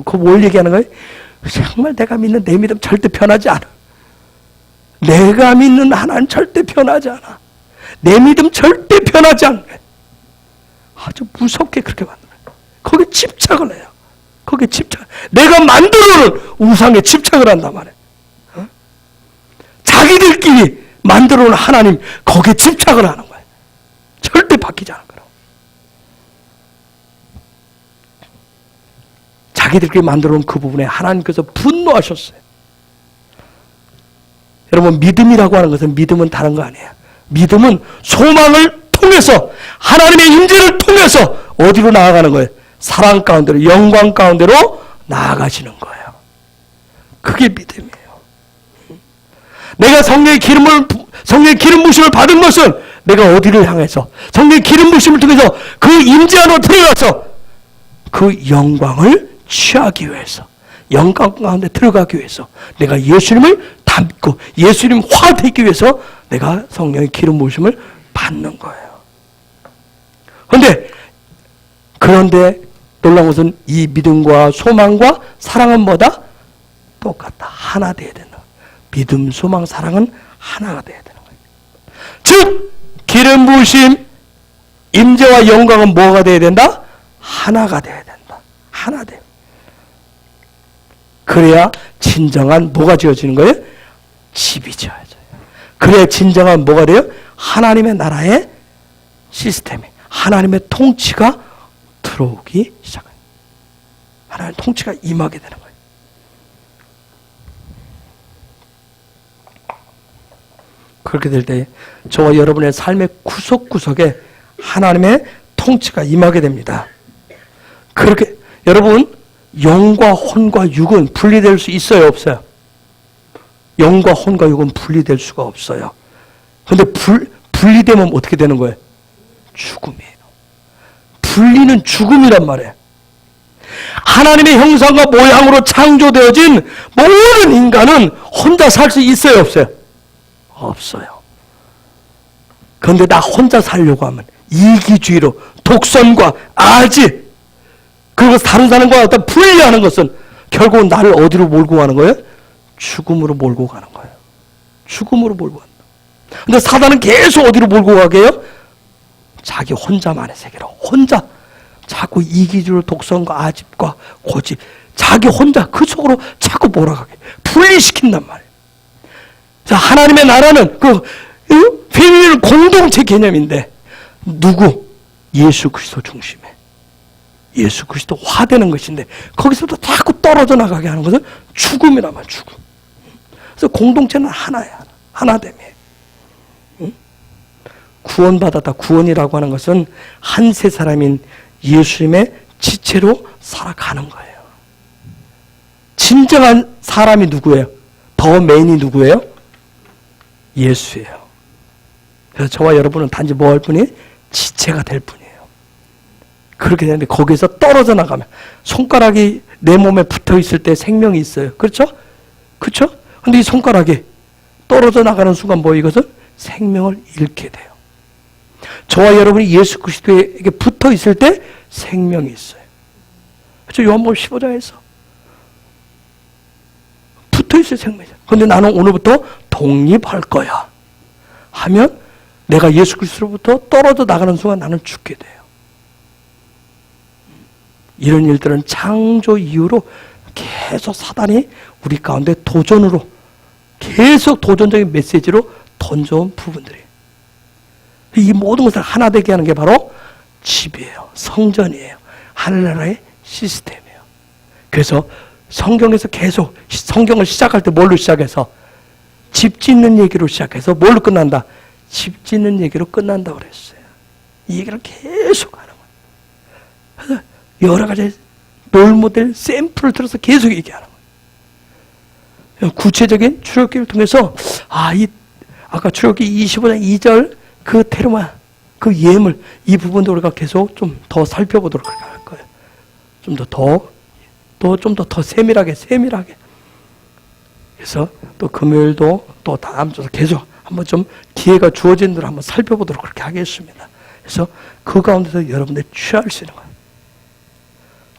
A: 그 뭘 얘기하는 거예요? 정말 내가 믿는 내 믿음 절대 변하지 않아. 내가 믿는 하나는 절대 변하지 않아. 내 믿음 절대 변하지 않아. 아주 무섭게 그렇게 만들어요. 거기에 집착을 해요. 거기에 집착. 내가 만들어놓은 우상에 집착을 한단 말이에요. 어? 자기들끼리 만들어놓은 하나님, 거기에 집착을 하는 거예요. 절대 바뀌지 않을 거라고. 자기들끼리 만들어놓은 그 부분에 하나님께서 분노하셨어요. 여러분, 믿음이라고 하는 것은, 믿음은 다른 거 아니에요. 믿음은 소망을 통해서, 하나님의 임재를 통해서 어디로 나아가는 거예요? 사랑 가운데로, 영광 가운데로 나아가시는 거예요. 그게 믿음이에요. 내가 성령의 기름 부으심을 받은 것은 내가 어디를 향해서, 성령의 기름 부으심을 통해서 그 임재 안으로 들어가서 그 영광을 취하기 위해서, 영광 가운데 들어가기 위해서, 내가 예수님을 닮고 예수님 화 되기 위해서 내가 성령의 기름 부으심을 받는 거예요. 그런데 놀라운 것은 이 믿음과 소망과 사랑은 뭐다? 똑같다. 하나 돼야 된다. 믿음, 소망, 사랑은 하나가 돼야 되는 거예요. 즉 기름 부으심, 임재와 영광은 뭐가 돼야 된다? 하나가 돼야 된다. 하나 돼. 그래야 진정한 뭐가 지어지는 거예요? 집이 지어져요. 그래야 진정한 뭐가 돼요? 하나님의 나라의 시스템에 하나님의 통치가 들어오기 시작해요. 하나님의 통치가 임하게 되는 거예요. 그렇게 될 때 저와 여러분의 삶의 구석구석에 하나님의 통치가 임하게 됩니다. 그렇게 여러분, 영과 혼과 육은 분리될 수 있어요, 없어요? 영과 혼과 육은 분리될 수가 없어요. 그런데 분리되면 어떻게 되는 거예요? 죽음이에요. 분리는 죽음이란 말이에요. 하나님의 형상과 모양으로 창조되어진 모든 인간은 혼자 살 수 있어요, 없어요? 없어요. 그런데 나 혼자 살려고 하면 이기주의로 독선과 아지, 그리고 다른 사람과 어떤 분리하는 것은 결국 나를 어디로 몰고 가는 거예요? 죽음으로 몰고 가는 거예요. 죽음으로 몰고 간다. 근데 사단은 계속 어디로 몰고 가게 해요? 자기 혼자만의 세계로, 혼자 자꾸 이기주의로 독선과 아집과 고집, 자기 혼자 그 속으로 자꾸 몰아가게 분리시킨단 말이에요. 자, 하나님의 나라는 회의는 공동체 개념인데 누구? 예수 그리스도 중심에 예수 그리스도 화되는 것인데 거기서부터 자꾸 떨어져 나가게 하는 것은 죽음이란 말이야. 죽음. 그래서 공동체는 하나야. 하나됨이에요. 구원받았다. 구원이라고 하는 것은 한 세 사람인 예수님의 지체로 살아가는 거예요. 진정한 사람이 누구예요? 더 메인이 누구예요? 예수예요. 그래서 저와 여러분은 단지 뭐 할 뿐이? 지체가 될 뿐이에요. 그렇게 되는데 거기에서 떨어져 나가면 손가락이 내 몸에 붙어 있을 때 생명이 있어요. 그렇죠? 그렇죠? 근데 이 손가락이 떨어져 나가는 순간 뭐 이것은 생명을 잃게 돼요. 저와 여러분이 예수 그리스도에게 붙어 있을 때 생명이 있어요. 그렇죠? 요한복음 15장에서 붙어 있어요, 생명이. 그런데 나는 오늘부터 독립할 거야 하면 내가 예수 그리스도로부터 떨어져 나가는 순간 나는 죽게 돼요. 이런 일들은 창조 이후로 계속 사단이 우리 가운데 도전으로 계속 도전적인 메시지로 던져온 부분들이에요. 이 모든 것을 하나 되게 하는 게 바로 집이에요. 성전이에요. 하늘나라의 시스템이에요. 그래서 성경에서 계속 성경을 시작할 때 뭘로 시작해서 집 짓는 얘기로 시작해서 뭘로 끝난다? 집 짓는 얘기로 끝난다고 그랬어요. 이 얘기를 계속 하는 거예요. 여러 가지 롤모델 샘플을 들어서 계속 얘기하는 거예요. 구체적인 출애굽기를 통해서 아까 출애굽기 25장 2절 그 테르마, 그 예물, 이 부분도 우리가 계속 좀 더 살펴보도록 할 거예요. 좀 더 세밀하게. 그래서 또 금요일도 또 다음 주에 계속 한번 좀 기회가 주어진 대로 한번 살펴보도록 그렇게 하겠습니다. 그래서 그 가운데서 여러분들이 취할 수 있는 거예요.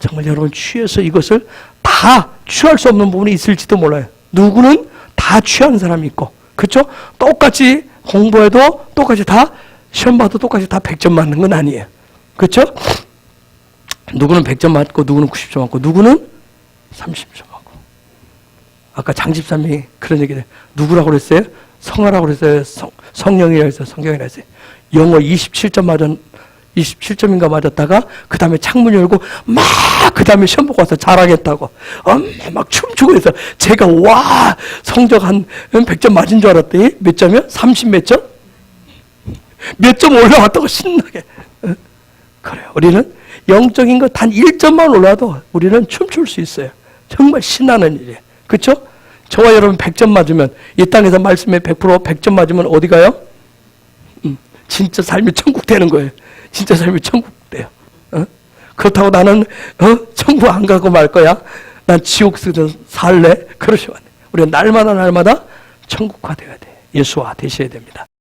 A: 정말 여러분 취해서 이것을 다 취할 수 없는 부분이 있을지도 몰라요. 누구는 다 취하는 사람이 있고, 그렇죠? 똑같이 공부해도 똑같이 다 시험 봐도 똑같이 다 100점 맞는 건 아니에요. 그렇죠? 누구는 100점 맞고 누구는 90점 맞고 누구는 30점 맞고. 아까 장집사님이 그런 얘기를 누구라고 그랬어요? 성화라고 그랬어요? 성령이라고 했어요? 성경이라고 했어요? 영어 27점인가 맞았다가 그 다음에 창문 열고 막 그 다음에 시험 보고 와서 잘하겠다고 막 춤추고 해서 제가 와 성적 한 100점 맞은 줄 알았더니 몇 점이요? 30 몇 점? 몇 점 올라왔다고 신나게. 그래요. 우리는 영적인 거 단 1점만 올라도 우리는 춤출 수 있어요. 정말 신나는 일이에요. 그렇죠? 저와 여러분 100점 맞으면 이 땅에서 말씀에 100점 맞으면 어디 가요? 진짜 삶이 천국 되는 거예요. 진짜 삶이 천국 돼요. 그렇다고 나는 천국 안 가고 말 거야. 난 지옥 살래. 그러시면 안 돼요. 우리는 날마다 천국화 되어야 돼. 예수화 되셔야 됩니다.